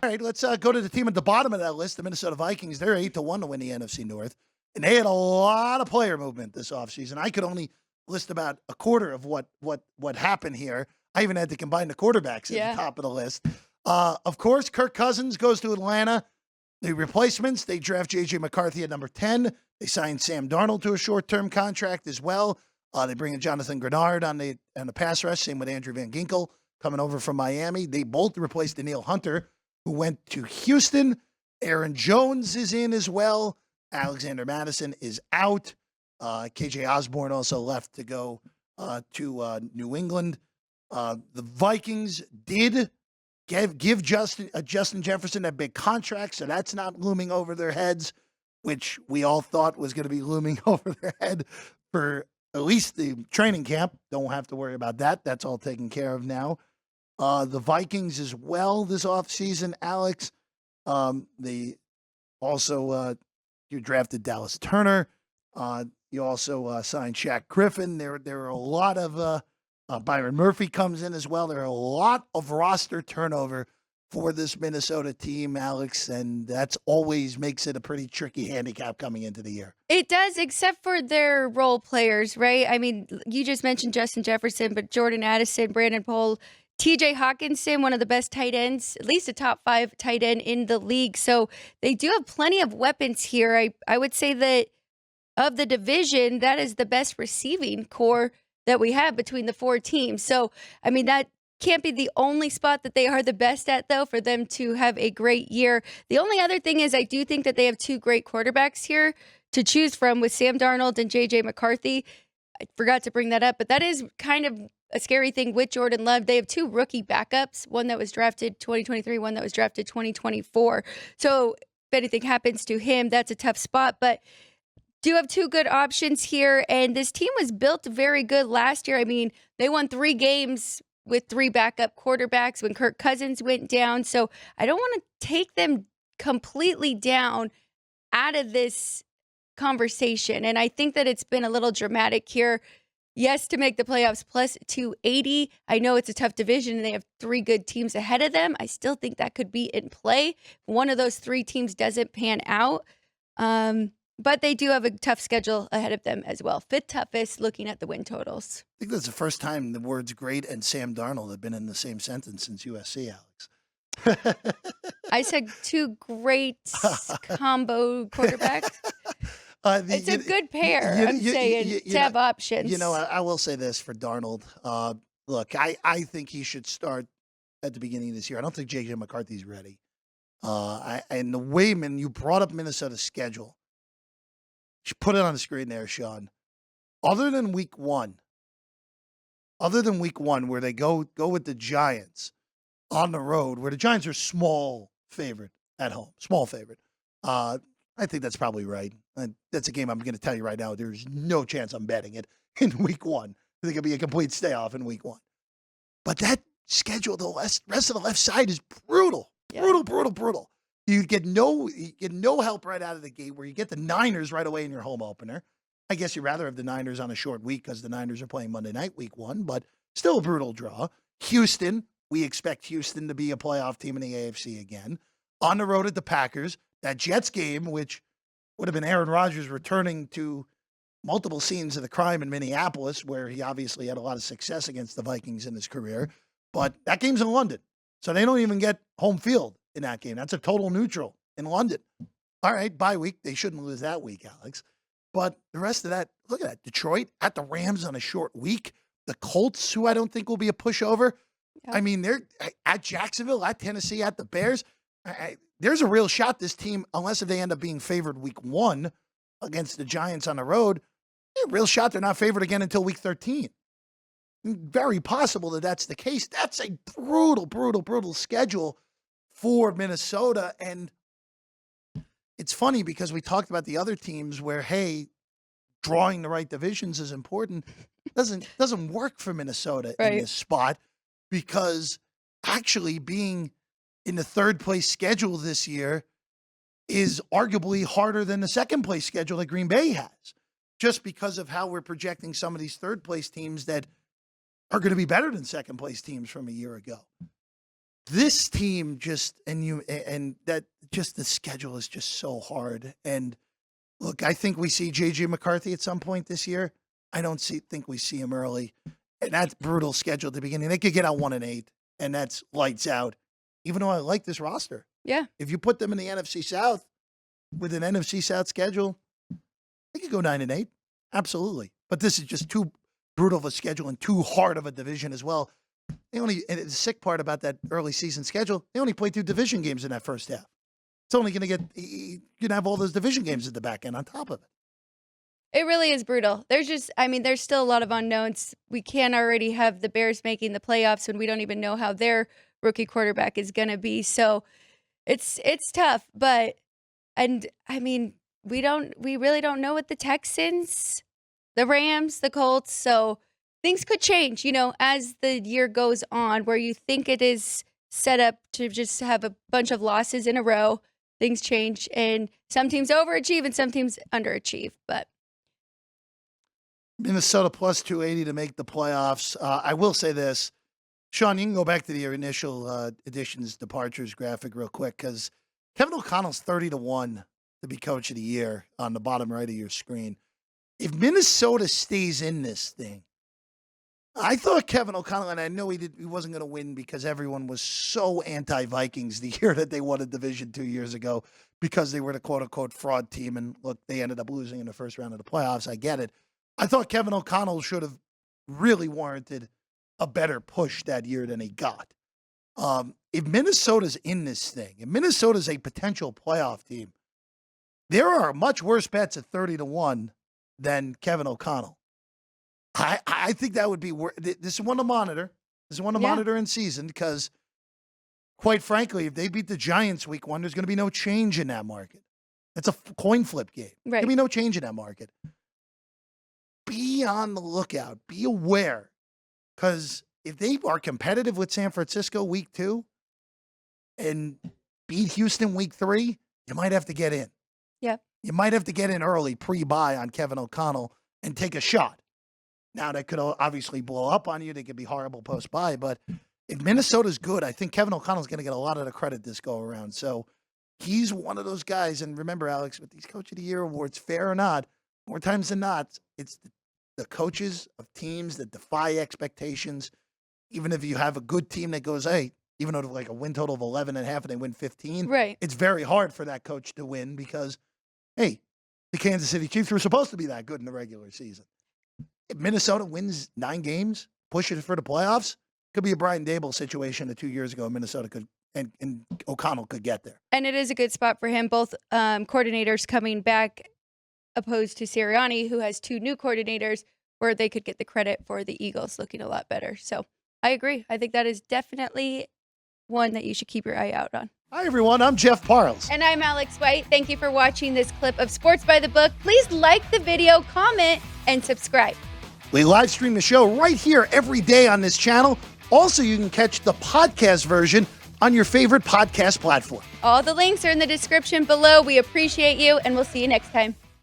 right, let's go to the team at the bottom of that list, the Minnesota Vikings. They're 8-1 to win the NFC North, and they had a lot of player movement this offseason. I could only list about a quarter of what happened here. I even had to combine the quarterbacks at the top of the list. Of course, Kirk Cousins goes to Atlanta. The replacements, they draft J.J. McCarthy at number 10. They signed Sam Darnold to a short-term contract as well. They bring in Jonathan Grenard on the pass rush, same with Andrew Van Ginkel coming over from Miami. They both replaced Daniil Hunter, who went to Houston. Aaron Jones is in as well. Alexander Madison is out. KJ Osborne also left to go to New England. The Vikings did give Justin Jefferson a big contract, so that's not looming over their heads, which we all thought was going to be looming over their head for at least the training camp. Don't have to worry about that. That's all taken care of now. The Vikings as well this offseason, Alex. They also you drafted Dallas Turner. You also signed Shaq Griffin. There are a lot of Byron Murphy comes in as well. There are a lot of roster turnover for this Minnesota team, Alex, and that's always makes it a pretty tricky handicap coming into the year. It does, except for their role players, right? I mean, you just mentioned Justin Jefferson, but Jordan Addison, Brandon Pohl, TJ Hawkinson, one of the best tight ends, at least a top 5 tight end in the league. So they do have plenty of weapons here. I would say that of the division, that is the best receiving core that we have between the 4 teams. So, I mean, that can't be the only spot that they are the best at, though, for them to have a great year. The only other thing is I do think that they have 2 great quarterbacks here to choose from with Sam Darnold and J.J. McCarthy. I forgot to bring that up, but that is kind of a scary thing with Jordan Love. They have 2 rookie backups, one that was drafted 2023, one that was drafted 2024. So if anything happens to him, that's a tough spot. But do have 2 good options here, and this team was built very good last year. I mean, they won 3 games with 3 backup quarterbacks when Kirk Cousins went down. So I don't want to take them completely down out of this conversation. And I think that it's been a little dramatic here. Yes, to make the playoffs plus 280. I know it's a tough division and they have 3 good teams ahead of them. I still think that could be in play. One of those 3 teams doesn't pan out. But they do have a tough schedule ahead of them as well. 5th toughest looking at the win totals. I think that's the first time the words great and Sam Darnold have been in the same sentence since USC, Alex. I said 2 great combo quarterbacks. It's a good pair, I'm saying, to have options. You know, I will say this for Darnold. Look, I think he should start at the beginning of this year. I don't think J.J. McCarthy's ready. And the way, you brought up Minnesota's schedule. You should put it on the screen there, Sean. Other than week one, where they go with the Giants on the road, where the Giants are small favorite at home, small favorite. I think that's probably right. That's a game I'm going to tell you right now. There's no chance I'm betting it in week one. I think it'll be a complete stay off in week one. But that schedule, the rest of the left side is brutal. Yeah. Brutal. You get no help right out of the gate, where you get the Niners right away in your home opener. I guess you'd rather have the Niners on a short week because the Niners are playing Monday night, week 1, but still a brutal draw. Houston, we expect Houston to be a playoff team in the AFC again. On the road at the Packers, that Jets game, which would have been Aaron Rodgers returning to multiple scenes of the crime in Minneapolis, where he obviously had a lot of success against the Vikings in his career. But that game's in London, so they don't even get home field in that game. That's a total neutral in London. All right, bye week. They shouldn't lose that week, Alex. But the rest of that, look at that. Detroit at the Rams on a short week. The Colts, who I don't think will be a pushover. Yeah. I mean, they're at Jacksonville, at Tennessee, at the Bears. There's a real shot this team, unless if they end up being favored week 1 against the Giants on the road, a real shot they're not favored again until week 13. Very possible that that's the case. That's a brutal schedule for Minnesota. And it's funny because we talked about the other teams where, hey, drawing the right divisions is important. Doesn't work for Minnesota in this spot, because actually being in the 3rd place schedule this year is arguably harder than the 2nd place schedule that Green Bay has, just because of how we're projecting some of these 3rd place teams that are going to be better than 2nd place teams from a year ago. this team and that just the schedule is just so hard. And look, I think we see JJ McCarthy at some point this year. I don't think we see him early. And that's brutal schedule at the beginning. They could get out 1-8, and that's lights out. Even though I like this roster. Yeah. If you put them in the NFC South with an NFC South schedule, they could go 9-8. Absolutely. But this is just too brutal of a schedule and too hard of a division as well. And the sick part about that early season schedule, they only played 2 division games in that first half. It's only going to you're going to have all those division games at the back end on top of it. It really is brutal. There's still a lot of unknowns. We can't already have the Bears making the playoffs when we don't even know how their rookie quarterback is going to be. So it's tough, we really don't know what the Texans, the Rams, the Colts. So things could change, as the year goes on, where you think it is set up to just have a bunch of losses in a row. Things change, and some teams overachieve and some teams underachieve. But Minnesota plus 280 to make the playoffs. I will say this. Sean, you can go back to your initial additions, departures graphic real quick, because Kevin O'Connell's 30-1 to be coach of the year on the bottom right of your screen. If Minnesota stays in this thing, I thought Kevin O'Connell, and I know he wasn't going to win because everyone was so anti-Vikings the year that they won a division 2 years ago because they were the quote-unquote fraud team, and look, they ended up losing in the first round of the playoffs. I get it. I thought Kevin O'Connell should have really warranted a better push that year than he got. If Minnesota's in this thing, if Minnesota's a potential playoff team, there are much worse bets at 30-1 than Kevin O'Connell. I think that would be this is one to monitor. This is one to monitor in season because, quite frankly, if they beat the Giants week 1, there's going to be no change in that market. It's a coin flip game. Right. There'll be no change in that market. Be on the lookout. Be aware. Because if they are competitive with San Francisco week 2 and beat Houston week 3, you might have to get in. Yep. You might have to get in early, pre-buy on Kevin O'Connell and take a shot. Now, that could obviously blow up on you. They could be horrible post-buy. But if Minnesota's good, I think Kevin O'Connell's going to get a lot of the credit this go-around. So he's one of those guys. And remember, Alex, with these Coach of the Year awards, fair or not, more times than not, it's the coaches of teams that defy expectations. Even if you have a good team that goes, hey, even though like a win total of 11.5 and they win 15, right, it's very hard for that coach to win because, hey, the Kansas City Chiefs were supposed to be that good in the regular season. If Minnesota wins 9 games, pushes for the playoffs, could be a Brian Dable situation that 2 years ago Minnesota could and O'Connell could get there. And it is a good spot for him. Both coordinators coming back, opposed to Sirianni, who has 2 new coordinators, where they could get the credit for the Eagles looking a lot better. So I agree. I think that is definitely one that you should keep your eye out on. Hi, everyone. I'm Jeff Parles. And I'm Alex White. Thank you for watching this clip of Sports by the Book. Please like the video, comment, and subscribe. We live stream the show right here every day on this channel. Also, you can catch the podcast version on your favorite podcast platform. All the links are in the description below. We appreciate you, and we'll see you next time.